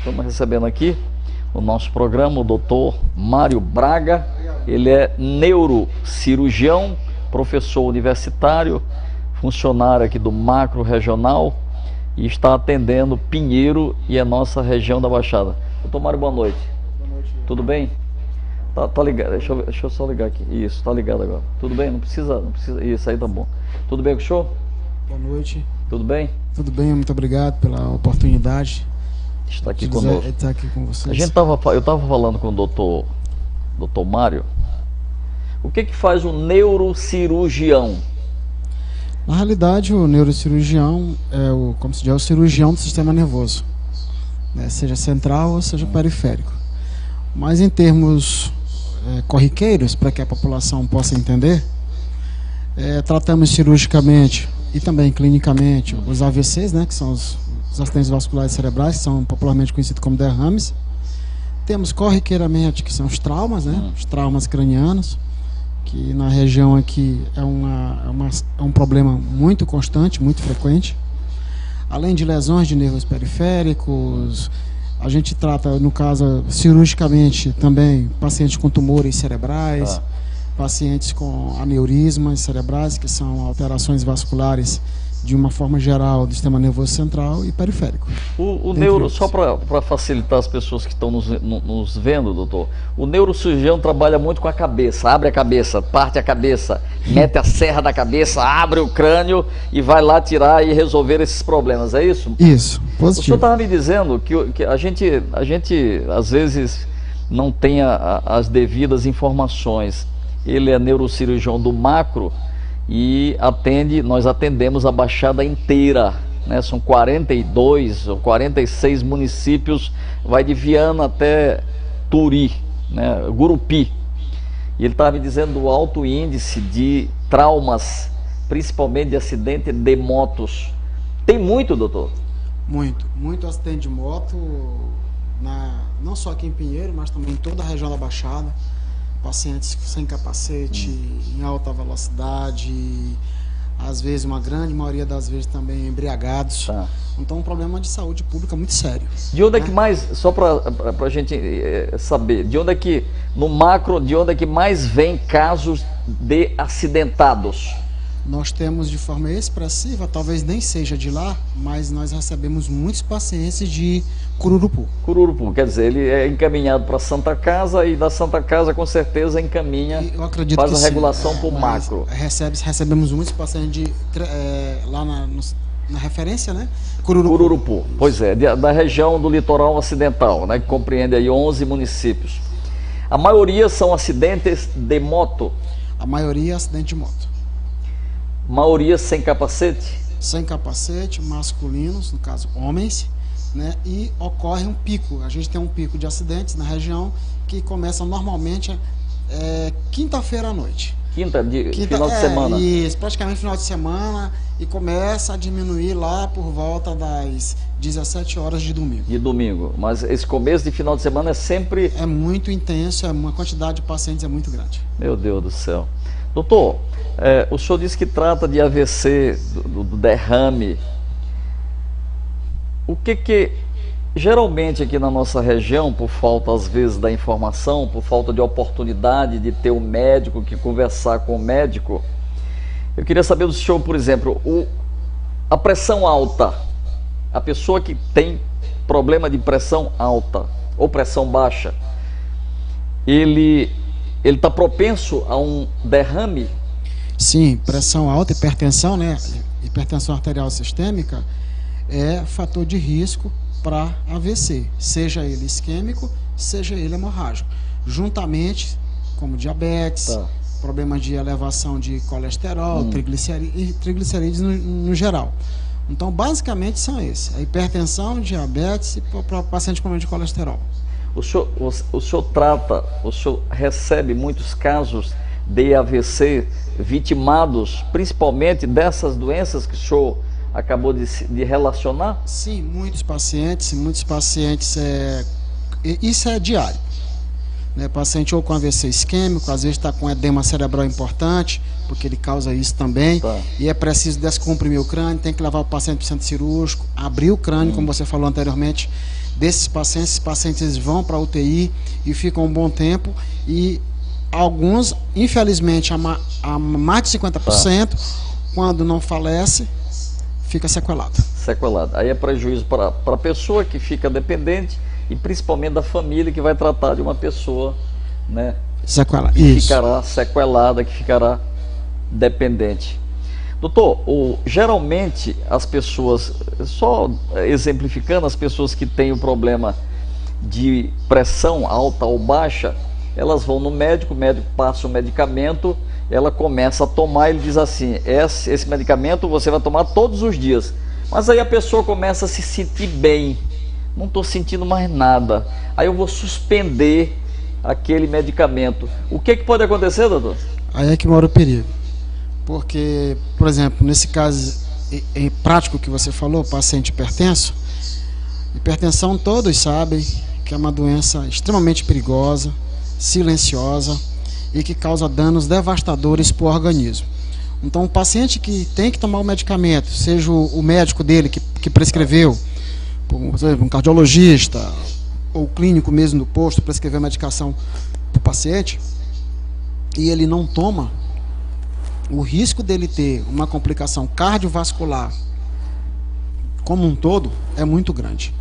Estamos recebendo aqui o nosso programa o Dr. Mário Braga. Ele é neurocirurgião, professor universitário, funcionário aqui do Macro Regional e está atendendo Pinheiro e a nossa região da Baixada. Doutor Mário, boa noite. Boa noite. Tudo bem? Tá ligado, deixa eu só ligar aqui. Isso, tá ligado agora. Tudo bem? Não precisa. Isso aí tá bom. Tudo bem com o senhor? Boa noite. Tudo bem? Tudo bem, muito obrigado pela oportunidade. Está aqui conosco. Estar aqui com vocês. Eu estava falando com o doutor Mário. O que faz um neurocirurgião? Na realidade, o neurocirurgião é como se diz, o cirurgião do sistema nervoso, né? Seja central ou seja periférico. Mas em termos corriqueiros, para que a população possa entender, tratamos cirurgicamente e também clinicamente os AVCs, né, que são os acidentes vasculares cerebrais, que são popularmente conhecidos como derrames. Temos corriqueiramente, que são os traumas, né, os traumas cranianos, que na região aqui é um problema muito constante, muito frequente. Além de lesões de nervos periféricos, a gente trata, no caso, cirurgicamente também pacientes com tumores cerebrais, pacientes com aneurismas cerebrais, que são alterações vasculares de uma forma geral do sistema nervoso central e periférico. O neuro, só para facilitar as pessoas que estão nos vendo, doutor, o neurocirurgião trabalha muito com a cabeça, abre a cabeça, parte a cabeça, mete a serra na cabeça, abre o crânio e vai lá tirar e resolver esses problemas, é isso? Isso, positivo. O senhor estava me dizendo que a gente às vezes não tem as devidas informações. Ele é neurocirurgião do Macro e nós atendemos a Baixada inteira, né? São 42 ou 46 municípios, vai de Viana até Turi, né? Gurupi. E ele estava me dizendo do alto índice de traumas, principalmente de acidente de motos. Tem muito, doutor? Muito acidente de moto, não só aqui em Pinheiro, mas também em toda a região da Baixada. Pacientes sem capacete, em alta velocidade, às vezes, uma grande maioria das vezes também embriagados. Então, um problema de saúde pública muito sério. De onde é que mais, só para a gente saber, de onde é que, no Macro, de onde é que mais vem casos de acidentados? Nós temos de forma expressiva, talvez nem seja de lá, mas nós recebemos muitos pacientes de Cururupu. Cururupu, quer dizer, ele é encaminhado para a Santa Casa e da Santa Casa com certeza encaminha, faz a regulação para o Macro. Recebemos muitos pacientes lá na referência, né? Cururupu. Pois é, da região do litoral ocidental, né, que compreende aí 11 municípios. A maioria são acidentes de moto? A maioria é acidente de moto. Maioria sem capacete? Sem capacete, masculinos, no caso homens, né? E ocorre um pico. A gente tem um pico de acidentes na região que começa normalmente quinta-feira à noite. Final de semana? Isso, praticamente final de semana, e começa a diminuir lá por volta das 17 horas de domingo. De domingo, mas esse começo de final de semana é sempre... É muito intenso, uma quantidade de pacientes é muito grande. Meu Deus do céu. Doutor, o senhor disse que trata de AVC, do derrame. O que geralmente aqui na nossa região, por falta às vezes da informação, por falta de oportunidade de ter um médico, que conversar com o médico, eu queria saber do senhor, por exemplo, a pressão alta, a pessoa que tem problema de pressão alta ou pressão baixa, ele está propenso a um derrame? Sim, pressão alta, hipertensão, né? Hipertensão arterial sistêmica é fator de risco para AVC, seja ele isquêmico, seja ele hemorrágico, juntamente como diabetes, problemas de elevação de colesterol, triglicerídeos no geral. Então, basicamente são esses: a hipertensão, diabetes e para paciente com problema de colesterol. O senhor recebe muitos casos de AVC vitimados, principalmente dessas doenças que o senhor acabou de relacionar? Sim, muitos pacientes, isso é diário. né? Paciente ou com AVC isquêmico, às vezes está com edema cerebral importante, porque ele causa isso também, e é preciso descomprimir o crânio, tem que levar o paciente para o centro cirúrgico, abrir o crânio, como você falou anteriormente. Desses pacientes, esses pacientes vão para a UTI e ficam um bom tempo, e alguns, infelizmente, a mais de 50%, quando não falece, fica sequelado. Sequelado. Aí é prejuízo para a pessoa que fica dependente e principalmente da família que vai tratar de uma pessoa, né, que ficará sequelada, que ficará dependente. Doutor, geralmente as pessoas, só exemplificando, as pessoas que têm o problema de pressão alta ou baixa, elas vão no médico, o médico passa o medicamento, ela começa a tomar, ele diz assim, esse medicamento você vai tomar todos os dias. Mas aí a pessoa começa a se sentir bem, não estou sentindo mais nada, aí eu vou suspender aquele medicamento. O que pode acontecer, doutor? Aí é que mora o perigo. Porque, por exemplo, nesse caso em prático que você falou, paciente hipertenso, hipertensão todos sabem que é uma doença extremamente perigosa, silenciosa e que causa danos devastadores para o organismo. Então, o paciente que tem que tomar o medicamento, seja o médico dele que prescreveu, por exemplo, um cardiologista ou o clínico mesmo do posto prescreveu a medicação para o paciente e ele não toma, o risco dele ter uma complicação cardiovascular como um todo é muito grande.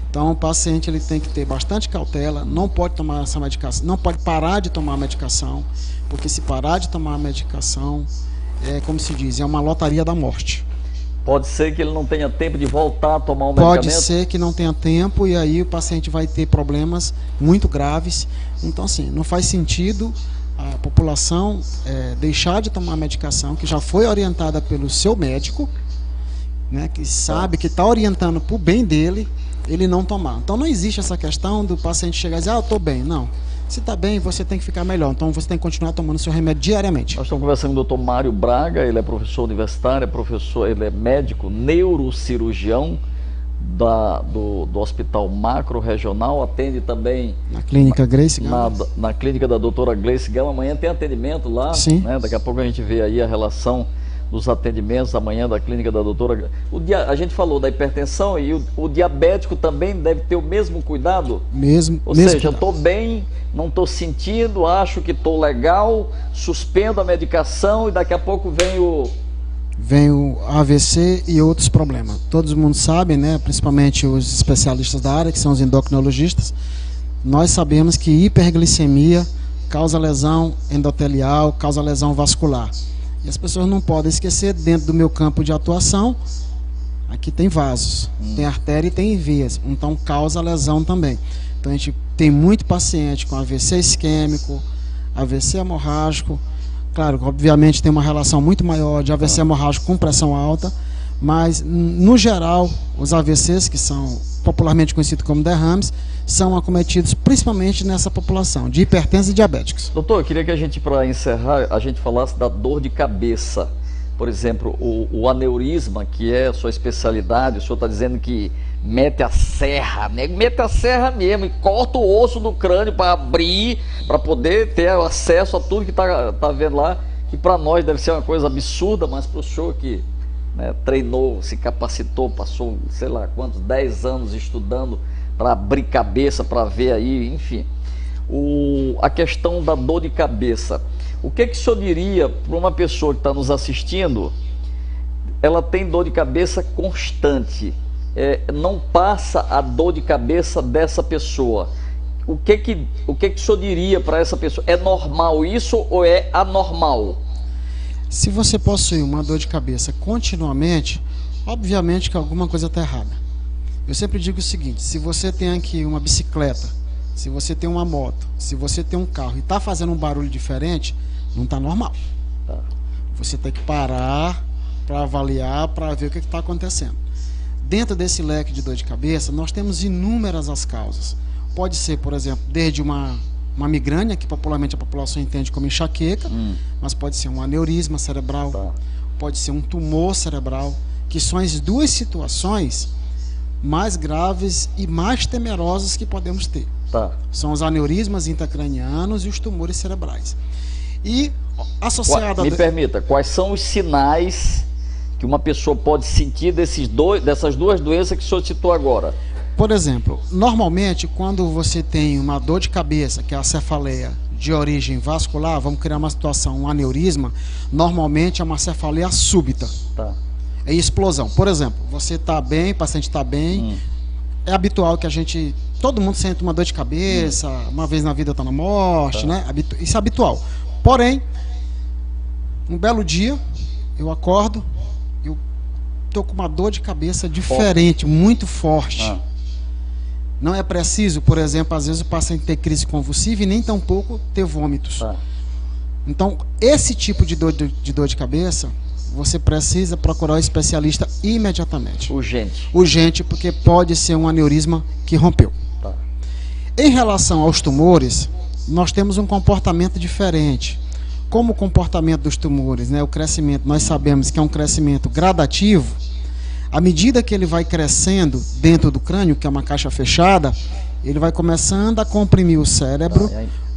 Então o paciente ele tem que ter bastante cautela, não pode tomar essa medicação, não pode parar de tomar a medicação, porque se parar de tomar a medicação, é como se diz, é uma lotaria da morte. Pode ser que ele não tenha tempo de voltar a tomar o medicamento? Pode ser que não tenha tempo e aí o paciente vai ter problemas muito graves. Então assim, não faz sentido a população deixar de tomar a medicação que já foi orientada pelo seu médico, né, que sabe que está orientando para o bem dele, ele não tomar. Então não existe essa questão do paciente chegar e dizer, eu estou bem. Não. Se está bem, você tem que ficar melhor. Então você tem que continuar tomando seu remédio diariamente. Nós estamos conversando com o Dr. Mário Braga, ele é professor universitário, ele é médico neurocirurgião do Hospital Macro Regional, atende também na clínica Gleice Gama. Na clínica da doutora Gleice Gama. Amanhã tem atendimento lá, sim, né? Daqui a pouco a gente vê aí a relação dos atendimentos amanhã da clínica da doutora. A gente falou da hipertensão e o diabético também deve ter o mesmo cuidado? Ou seja, eu estou bem, não estou sentindo, acho que estou legal, suspendo a medicação e daqui a pouco vem o AVC e outros problemas. Todo mundo sabe, né, principalmente os especialistas da área, que são os endocrinologistas, nós sabemos que hiperglicemia causa lesão endotelial, causa lesão vascular. E as pessoas não podem esquecer, dentro do meu campo de atuação, aqui tem vasos, tem artéria e tem veias, então causa lesão também. Então a gente tem muito paciente com AVC isquêmico, AVC hemorrágico. Claro, obviamente tem uma relação muito maior de AVC hemorrágico com pressão alta, mas no geral os AVCs, que são popularmente conhecidos como derrames, são acometidos principalmente nessa população de hipertensos e diabéticos. Doutor, eu queria que a gente, para encerrar, a gente falasse da dor de cabeça. Por exemplo, o aneurisma, que é a sua especialidade, o senhor está dizendo que mete a serra, né? Mete a serra mesmo e corta o osso do crânio para abrir, para poder ter acesso a tudo que tá vendo lá, que para nós deve ser uma coisa absurda, mas para o senhor que, né, treinou, se capacitou, passou sei lá quantos, 10 anos estudando para abrir cabeça, para ver aí, enfim. A questão da dor de cabeça, o que o senhor diria para uma pessoa que está nos assistindo, ela tem dor de cabeça constante, não passa a dor de cabeça dessa pessoa, o que o senhor diria para essa pessoa? É normal isso ou é anormal? Se você possui uma dor de cabeça continuamente, obviamente que alguma coisa está errada. Eu sempre digo o seguinte, se você tem aqui uma bicicleta, se você tem uma moto, se você tem um carro e está fazendo um barulho diferente, não está normal. Você tem que parar para avaliar, para ver o que está acontecendo. Dentro desse leque de dor de cabeça, nós temos inúmeras as causas. Pode ser, por exemplo, desde uma migrânia, que popularmente a população entende como enxaqueca, mas pode ser um aneurisma cerebral, pode ser um tumor cerebral, que são as duas situações mais graves e mais temerosos que podemos ter. Tá. São os aneurismas intracranianos e os tumores cerebrais. E associado Me permita, quais são os sinais que uma pessoa pode sentir dessas duas doenças que o senhor citou agora? Por exemplo, normalmente quando você tem uma dor de cabeça, que é a cefaleia de origem vascular, vamos criar uma situação, um aneurisma, normalmente é uma cefaleia súbita. Tá. É explosão. Por exemplo, você está bem, o paciente está bem, é habitual que todo mundo sente uma dor de cabeça, uma vez na vida está na morte, né? Isso é habitual. Porém, um belo dia, eu acordo, eu tô com uma dor de cabeça diferente, muito forte. Não é preciso, por exemplo, às vezes o paciente ter crise convulsiva e nem tampouco ter vômitos. Então, esse tipo de dor de cabeça, você precisa procurar o especialista imediatamente. Urgente. Urgente, porque pode ser um aneurisma que rompeu. Tá. Em relação aos tumores, nós temos um comportamento diferente. Como o comportamento dos tumores, né, o crescimento, nós sabemos que é um crescimento gradativo. À medida que ele vai crescendo dentro do crânio, que é uma caixa fechada, ele vai começando a comprimir o cérebro.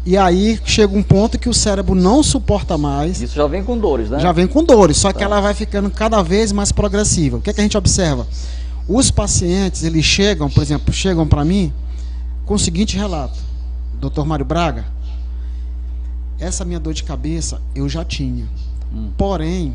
E aí chega um ponto que o cérebro não suporta mais. Isso já vem com dores, né? Já vem com dores, só que ela vai ficando cada vez mais progressiva. O que é que a gente observa? Os pacientes, eles chegam, por exemplo, chegam para mim com o seguinte relato: Dr. Mário Braga, essa minha dor de cabeça eu já tinha. Porém,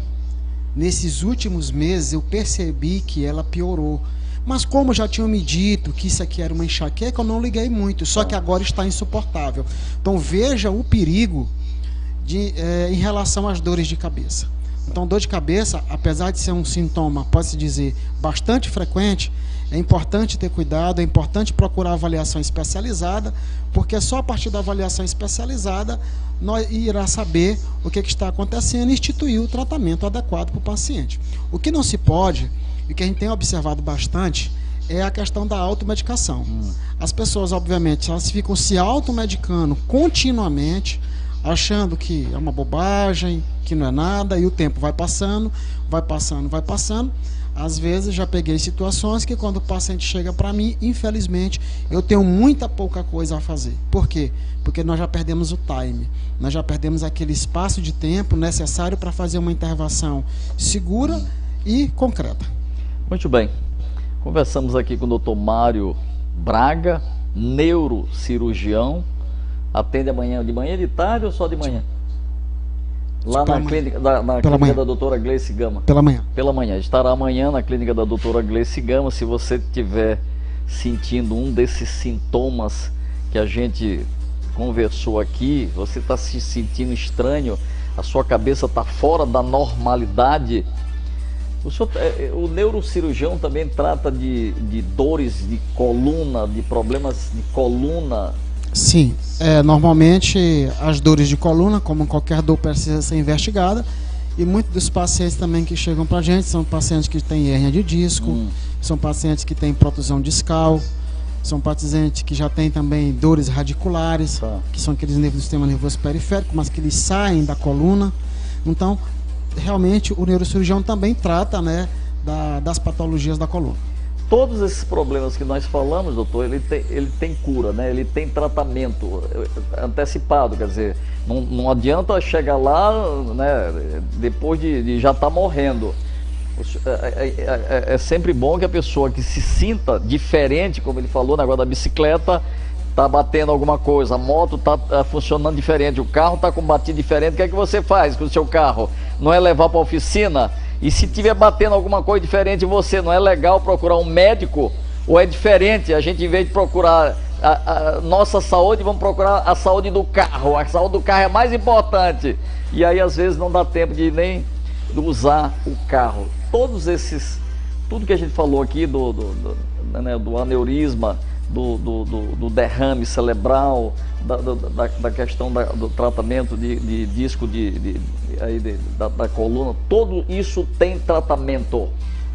nesses últimos meses eu percebi que ela piorou. Mas como já tinham me dito que isso aqui era uma enxaqueca, eu não liguei muito, só que agora está insuportável. Então veja o perigo em relação às dores de cabeça. Então dor de cabeça, apesar de ser um sintoma, pode-se dizer, bastante frequente, é importante ter cuidado, é importante procurar avaliação especializada, porque só a partir da avaliação especializada nós irá saber o que está acontecendo e instituir o tratamento adequado para o paciente. O que não se pode, e que a gente tem observado bastante, é a questão da automedicação. As pessoas, obviamente, elas ficam se automedicando continuamente, achando que é uma bobagem, que não é nada, e o tempo vai passando, vai passando, vai passando. Às vezes já peguei situações que quando o paciente chega para mim, infelizmente, eu tenho muita pouca coisa a fazer. Por quê? Porque nós já perdemos o time, nós já perdemos aquele espaço de tempo necessário para fazer uma intervenção segura e concreta. Muito bem. Conversamos aqui com o Dr. Mário Braga, neurocirurgião. Atende amanhã, de manhã, de tarde ou só de manhã? Lá na clínica, clínica da doutora Gleice Gama. Pela manhã. Pela manhã. Estará amanhã na clínica da doutora Gleice Gama. Se você estiver sentindo um desses sintomas que a gente conversou aqui, você está se sentindo estranho, a sua cabeça está fora da normalidade. O neurocirurgião também trata de dores de coluna, de problemas de coluna. Sim, normalmente as dores de coluna, como qualquer dor, precisa ser investigada. E muitos dos pacientes também que chegam para a gente são pacientes que têm hérnia de disco, são pacientes que têm protusão discal, são pacientes que já têm também dores radiculares, que são aqueles nervos do sistema nervoso periférico, mas que eles saem da coluna. Então, realmente o neurocirurgião também trata, né, das patologias da coluna. Todos esses problemas que nós falamos, doutor, ele tem cura, né? Ele tem tratamento antecipado, quer dizer, não adianta chegar lá, né, depois de já estar morrendo. É sempre bom que a pessoa que se sinta diferente, como ele falou, negócio da bicicleta, está batendo alguma coisa, a moto está funcionando diferente, o carro está com batido diferente, o que é que você faz com o seu carro? Não é levar para a oficina? E se tiver batendo alguma coisa diferente em você, não é legal procurar um médico? Ou é diferente? A gente, em vez de procurar a nossa saúde, vamos procurar a saúde do carro. A saúde do carro é mais importante. E aí, às vezes, não dá tempo de nem usar o carro. Tudo que a gente falou aqui do aneurisma, do derrame cerebral, da questão do tratamento de disco da coluna, tudo isso tem tratamento?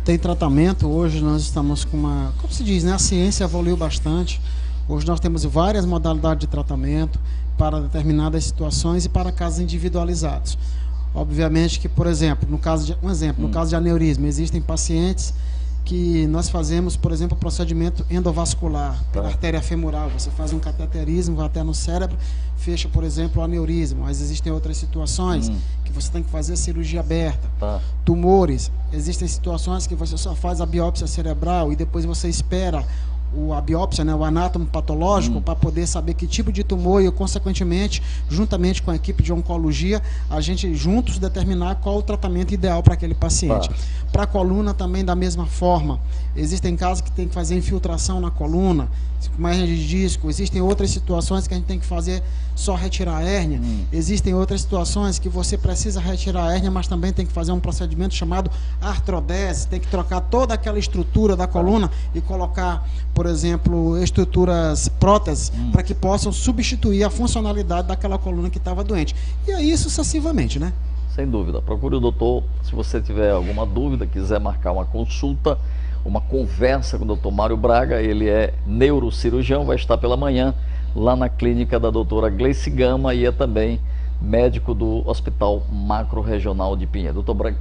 Tem tratamento. Hoje nós estamos com como se diz, né? A ciência evoluiu bastante. Hoje nós temos várias modalidades de tratamento para determinadas situações e para casos individualizados. Obviamente que, por exemplo, no caso de aneurisma, existem pacientes que nós fazemos, por exemplo, o procedimento endovascular pela artéria femoral. Você faz um cateterismo, vai até no cérebro, fecha, por exemplo, o aneurisma. Mas existem outras situações que você tem que fazer cirurgia aberta. Tumores, existem situações que você só faz a biópsia cerebral e depois você espera a biópsia, né, o anátomo patológico, para poder saber que tipo de tumor e, consequentemente, juntamente com a equipe de oncologia, a gente juntos determinar qual o tratamento ideal para aquele paciente. Para a coluna também da mesma forma. Existem casos que tem que fazer infiltração na coluna, com hérnia de disco. Existem outras situações que a gente tem que fazer só retirar a hérnia. Existem outras situações que você precisa retirar a hérnia, mas também tem que fazer um procedimento chamado artrodese. Tem que trocar toda aquela estrutura da coluna e colocar, por exemplo, estruturas próteses para que possam substituir a funcionalidade daquela coluna que estava doente. E aí sucessivamente, né? Sem dúvida. Procure o doutor se você tiver alguma dúvida, quiser marcar uma consulta, uma conversa com o doutor Mário Braga. Ele é neurocirurgião, vai estar pela manhã lá na clínica da doutora Gleice Gama e é também médico do Hospital Macro Regional de Pinheiros. Doutor Braga,